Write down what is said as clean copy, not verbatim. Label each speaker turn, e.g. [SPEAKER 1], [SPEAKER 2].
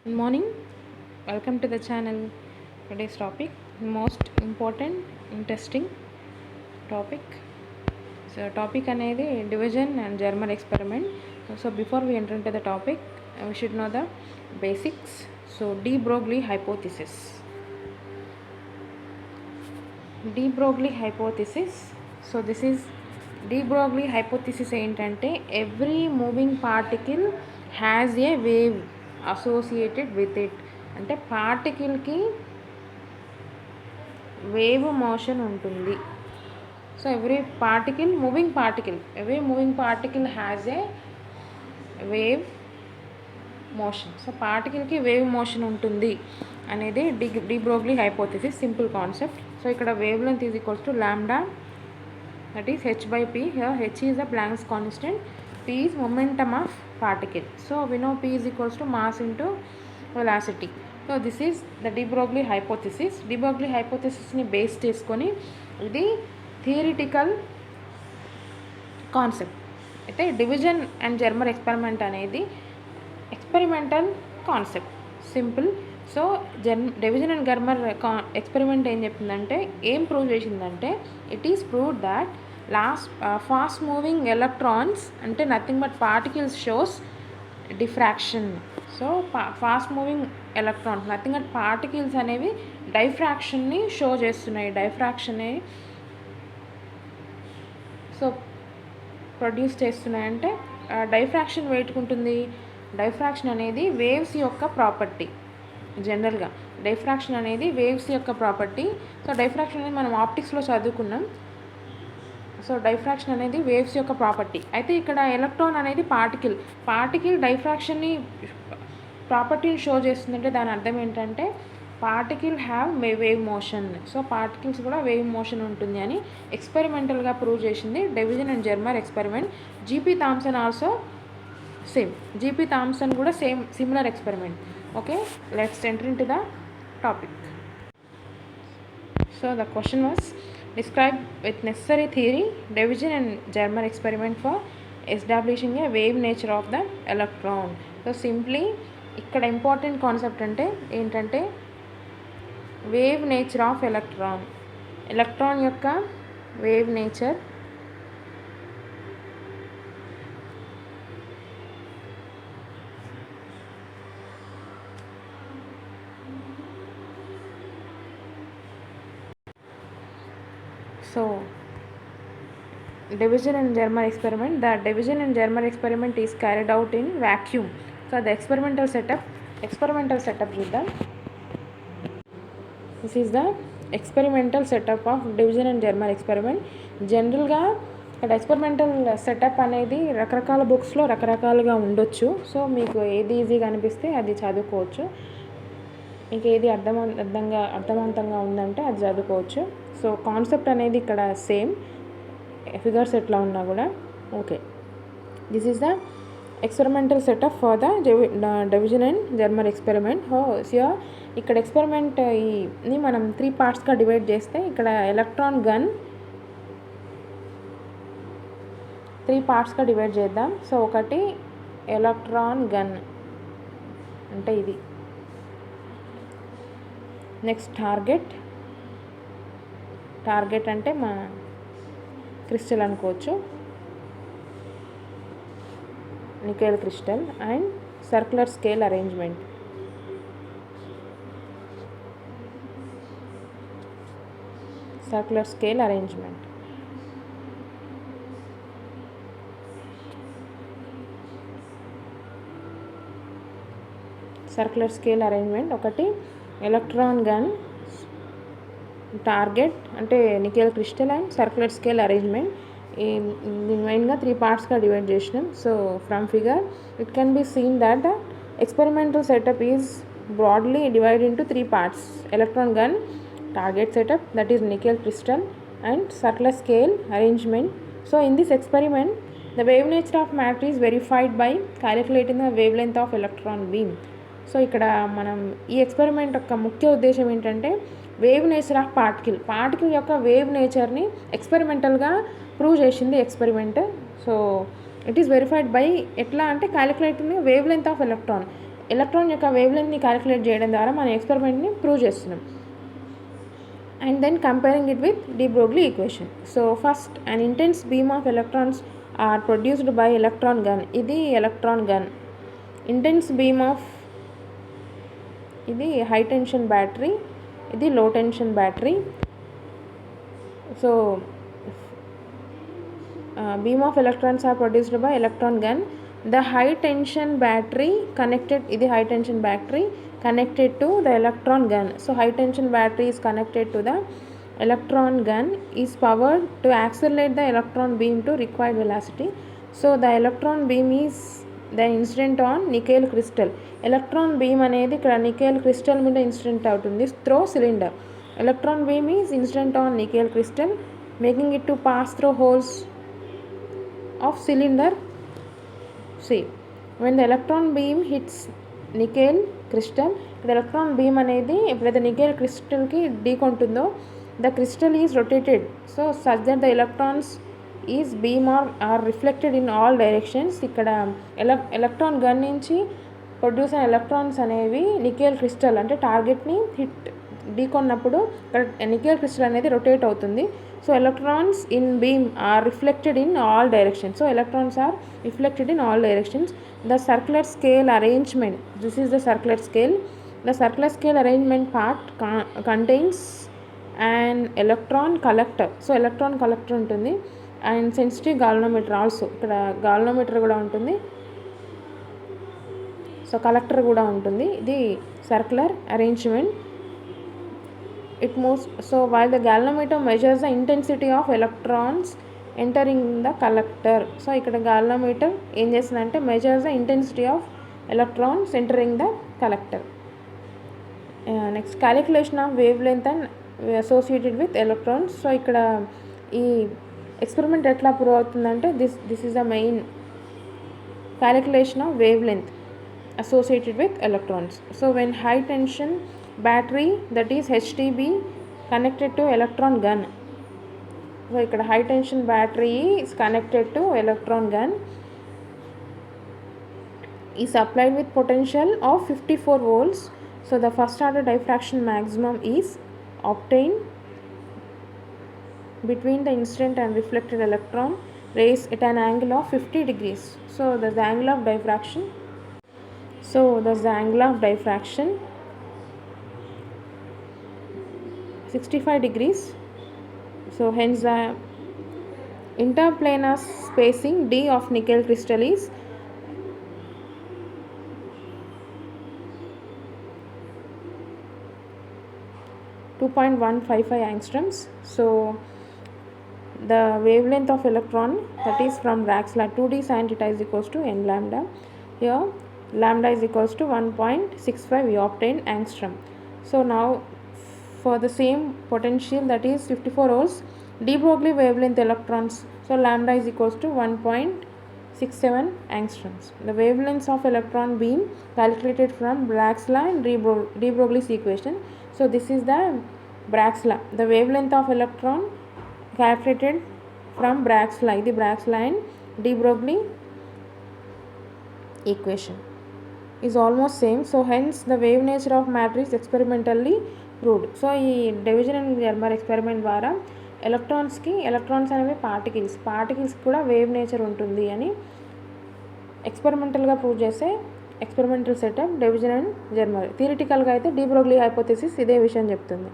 [SPEAKER 1] Good morning. Welcome to the channel. Today's topic, most important, interesting topic. So, topic అనేది division and German experiment. So, before we enter into the topic, we should know the basics. So, de Broglie hypothesis. De Broglie hypothesis. So, this is de Broglie hypothesis ఏంటంటే every moving particle has a wave associated with it. అంటే పార్టికల్కి wave motion ఉంటుంది. So every moving particle has a wave motion. So పార్టికల్కి wave motion ఉంటుంది అనేది de Broglie hypothesis. Simple concept. So ఇక్కడ wavelength is equals to lambda, that is h by p. Here h is the Planck's constant, p is momentum of particle. So we know p is equals to mass into velocity. So this is the de Broglie hypothesis. De Broglie hypothesis ni base చేసుకొని ఇది theoretical concept. అయితే Davisson and Germer experiment అనేది experimental concept. Simple. So Davisson and Germer experiment ఏం చెప్పిందంటే, ఏం prove చేసిందంటే, it is proved that fast moving electrons అంటే nothing but particles shows diffraction. So fast moving electrons nothing but particles అనేవి డైఫ్రాక్షన్ని show చేస్తున్నాయి. Diffraction so produce చేస్తున్నాయంటే diffraction వేటుకుంటుంది. డైఫ్రాక్షన్ అనేది వేవ్స్ యొక్క ప్రాపర్టీ. జనరల్గా డైఫ్రాక్షన్ అనేది వేవ్స్ యొక్క ప్రాపర్టీ. సో డైఫ్రాక్షన్ అనేది మనం ఆప్టిక్స్లో చదువుకున్నాం. సో డైఫ్రాక్షన్ అనేది వేవ్స్ యొక్క ప్రాపర్టీ. అయితే ఇక్కడ ఎలక్ట్రాన్ అనేది పార్టికల్ డైఫ్రాక్షన్ని ప్రాపర్టీని షో చేస్తుందంటే దాని అర్థం ఏంటంటే particle have wave motion. So particles కూడా వేవ్ మోషన్ ఉంటుంది అని ఎక్స్పెరిమెంటల్గా ప్రూవ్ చేసింది Davisson and Germer experiment. GP Thomson also same. GP Thomson కూడా similar experiment. Okay, let's enter into the topic. So the question was, describe with necessary theory division and Germer experiment for establishing a wave nature of the electron. So simply ఇక్కడ important concept అంటే ఏంటంటే wave nature of electron యొక్క wave nature. So division and Germer experiment. The division and Germer experiment is carried out in vacuum. So the experimental setup చూద్దాం. This is the experimental setup of division and Germer experiment. జనరల్గా ఇక్కడ experimental setup అనేది రకరకాల బుక్స్లో రకరకాలుగా ఉండొచ్చు. So మీకు ఏది ఈజీగా అనిపిస్తే అది చదువుకోవచ్చు. మీకు ఏది అర్థవంతంగా ఉందంటే అది చదువుకోవచ్చు. సో కాన్సెప్ట్ అనేది ఇక్కడ సేమ్, ఫిగర్స్ ఎట్లా ఉన్నా కూడా okay. This is the experimental setup for the Davisson and Germer experiment. So ఇక్కడ ఎక్స్పెరిమెంట్ని మనం 3 పార్ట్స్గా డివైడ్ చేస్తే ఇక్కడ ఎలక్ట్రాన్ గన్ 3 పార్ట్స్గా డివైడ్ చేద్దాం. సో ఒకటి ఎలక్ట్రాన్ గన్ అంటే ఇది. నెక్స్ట్ టార్గెట్ అంటే మా క్రిస్టల్ అనుకోవచ్చు, nickel crystal. And circular scale arrangement. Circular scale arrangement ఒకటి ఎలక్ట్రాన్ గన్, టార్గెట్ అంటే nickel crystal and circular scale arrangement. మెయిన్గా 3 పార్ట్స్గా డివైడ్ చేసినాం. So from figure it can be seen that the experimental setup is broadly divided into 3 parts: electron gun, target setup, that is nickel crystal, and circular scale arrangement. So in this experiment the wave nature of matter is verified by calculating the wavelength of electron beam. So ఇక్కడ మనం ఈ experiment యొక్క ముఖ్య ఉద్దేశం ఏంటంటే wave nature of particle యొక్క wave నేచర్ని ఎక్స్పెరిమెంటల్గా prove చేసింది experiment. So it is verified by ఎట్లా అంటే calculating wave length of electron. Electron యొక్క వేవ్ లెంత్ని క్యాలిక్యులేట్ చేయడం ద్వారా మన ఎక్స్పెరిమెంట్ని ప్రూవ్ చేస్తున్నాం. And then comparing it with de Broglie equation. So first, an intense beam of electrons are produced by electron gun. Idi electron gun. Intense beam of idi high tension battery, idi low tension battery. So beam of electrons are produced by electron gun. The high tension battery connected, idi high tension battery connected to the electron gun. So high tension battery is connected to the electron gun, is powered to accelerate the electron beam to required velocity. So the electron beam is then incident on nickel crystal. Electron beam అనేది ఇక్కడ nickel crystal మీద incident అవుతుంది throw cylinder. Electron beam is incident on nickel crystal, making it to pass through holes of cylinder C. When the electron beam hits nickel crystal, the electron beam అనేది ఎప్పుడైతే nickel క్రిస్టల్కి ఢీకొంటుందో the crystal is rotated so such that the electrons is beam are reflected in all directions. ఇక్కడ electron gun నుంచి produce అయిన electrons అనేవి nickel crystal అంటే టార్గెట్ని hit ఢీకొన్నప్పుడు nickel crystal అనేది రొటేట్ అవుతుంది. So electrons in beam are reflected in all directions. So electrons are reflected in all directions. The circular scale arrangement, this is the circular scale. The circular scale arrangement part contains and electron collector. So electron collector ఉంటుంది and sensitive galvanometer also. ఇక్కడ galvanometer కూడా ఉంటుంది, so collector కూడా ఉంటుంది. ఇది circular arrangement. It moves, so while the galvanometer measures the intensity of electrons entering the collector. So ikkada galvanometer em chestundante measures the intensity of electrons entering the collector. Next, calculation of wavelength and associated with electrons. So ikkada ee experiment etla prove avutundante this is the main calculation of wavelength associated with electrons. So when high tension battery, that is HTB, connected to electron gun. So ikkada high tension battery is connected to electron gun, is supplied with potential of 54 volts. So the first order diffraction maximum is obtained between the incident and reflected electron rays at an angle of 50 degrees. So the angle of diffraction. So the angle of diffraction 65 degrees. So hence the interplanar spacing D of nickel crystal is 2.155 angstroms. So the wavelength of electron, that is from Bragg's law, 2D sin theta is equals to n lambda. Here lambda is equals to 1.65, we obtained angstrom. So now for the same potential, that is 54 volts, de Broglie wavelength electrons, so lambda is equals to 1.67 angstroms. The wavelengths of electron beam calculated from Bragg's law and de Broglie's equation. So this is the Bragg's law. The wavelength of electron calculated from Bragg's law, the Bragg's law and de Broglie equation is almost same. So hence the wave nature of matter is experimentally proved. So ఈ division and Germer experiment ద్వారా electrons అనేవి particles కూడా wave nature ఉంటుంది అని ఎక్స్పెరిమెంటల్గా prove చేసే experimental setup division and జెర్మర్. థియరిటికల్గా అయితే D Broglie hypothesis ఇదే విషయం చెప్తుంది.